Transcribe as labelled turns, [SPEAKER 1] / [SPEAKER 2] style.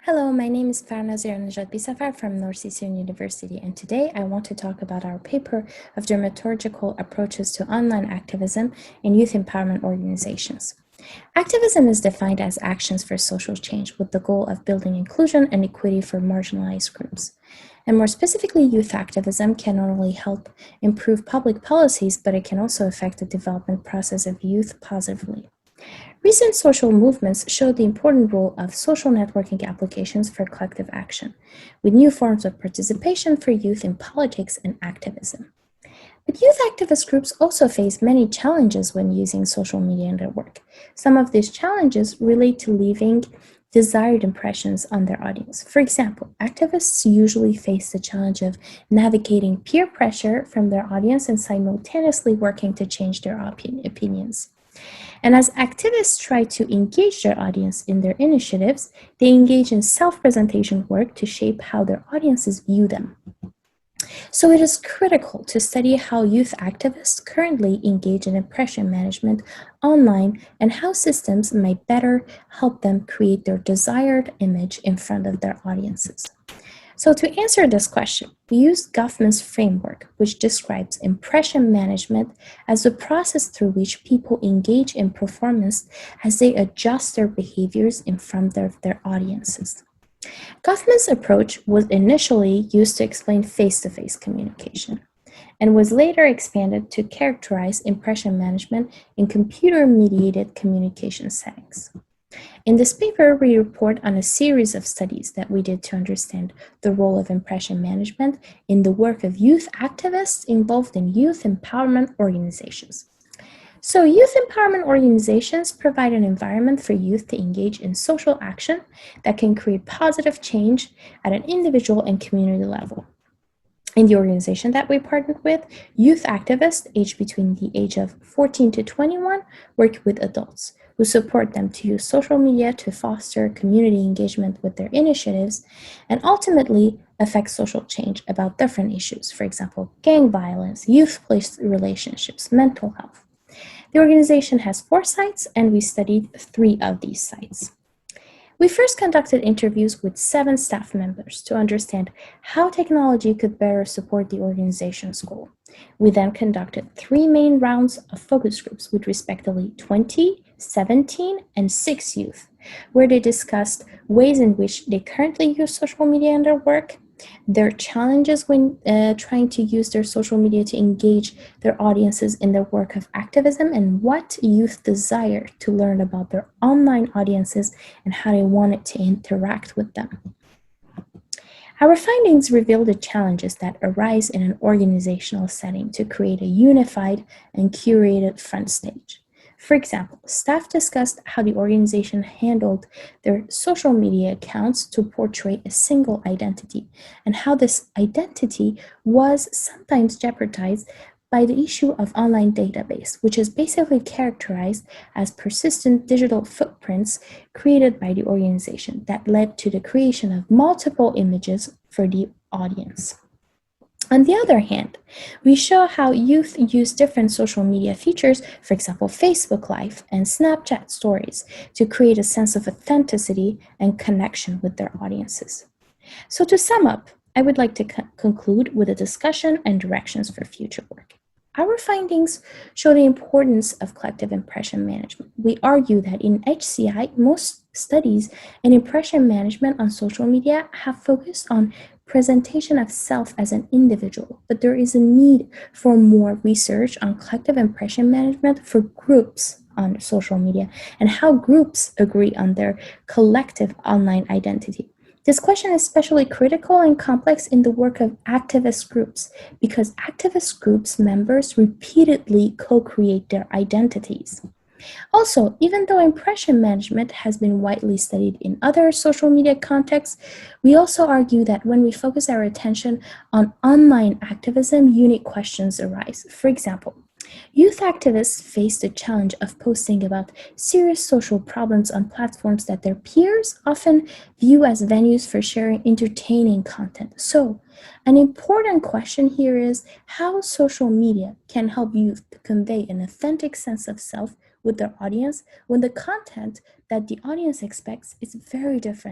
[SPEAKER 1] Hello, my name is Farnaz Irannejad Bisafar from Northeastern University, and today I want to talk about our paper of Dramaturgical Approaches to Online Activism in Youth Empowerment Organizations. Activism is defined as actions for social change with the goal of building inclusion and equity for marginalized groups. And more specifically, youth activism can not only help improve public policies, but it can also affect the development process of youth positively. Recent social movements show the important role of social networking applications for collective action, with new forms of participation for youth in politics and activism. But youth activist groups also face many challenges when using social media in their work. Some of these challenges relate to leaving desired impressions on their audience. For example, activists usually face the challenge of navigating peer pressure from their audience and simultaneously working to change their opinions. And as activists try to engage their audience in their initiatives, they engage in self-presentation work to shape how their audiences view them. So it is critical to study how youth activists currently engage in impression management online and how systems might better help them create their desired image in front of their audiences. So to answer this question, we use Goffman's framework, which describes impression management as the process through which people engage in performance as they adjust their behaviors in front of their audiences. Goffman's approach was initially used to explain face-to-face communication and was later expanded to characterize impression management in computer-mediated communication settings. In this paper, we report on a series of studies that we did to understand the role of impression management in the work of youth activists involved in youth empowerment organizations. So youth empowerment organizations provide an environment for youth to engage in social action that can create positive change at an individual and community level. In the organization that we partnered with, youth activists aged between the age of 14 to 21 work with adults who support them to use social media to foster community engagement with their initiatives and ultimately affect social change about different issues, for example, gang violence, youth-place relationships, mental health. The organization has 4 sites, and we studied 3 of these sites. We first conducted interviews with 7 staff members to understand how technology could better support the organization's goal. We then conducted 3 main rounds of focus groups with respectively 20, 17, and 6 youth, where they discussed ways in which they currently use social media in their work, their challenges when trying to use their social media to engage their audiences in their work of activism, and what youth desire to learn about their online audiences and how they wanted to interact with them. Our findings reveal the challenges that arise in an organizational setting to create a unified and curated front stage. For example, staff discussed how the organization handled their social media accounts to portray a single identity, and how this identity was sometimes jeopardized by the issue of online database, which is basically characterized as persistent digital footprints created by the organization that led to the creation of multiple images for the audience. On the other hand, we show how youth use different social media features, for example, Facebook Live and Snapchat Stories, to create a sense of authenticity and connection with their audiences. So to sum up, I would like to conclude with a discussion and directions for future work. Our findings show the importance of collective impression management. We argue that in HCI, most studies in impression management on social media have focused on presentation of self as an individual, but there is a need for more research on collective impression management for groups on social media and how groups agree on their collective online identity. This question is especially critical and complex in the work of activist groups because activist groups members repeatedly co-create their identities. Also, even though impression management has been widely studied in other social media contexts, we also argue that when we focus our attention on online activism, unique questions arise. For example, youth activists face the challenge of posting about serious social problems on platforms that their peers often view as venues for sharing entertaining content. So, an important question here is how social media can help youth to convey an authentic sense of self with their audience when the content that the audience expects is very different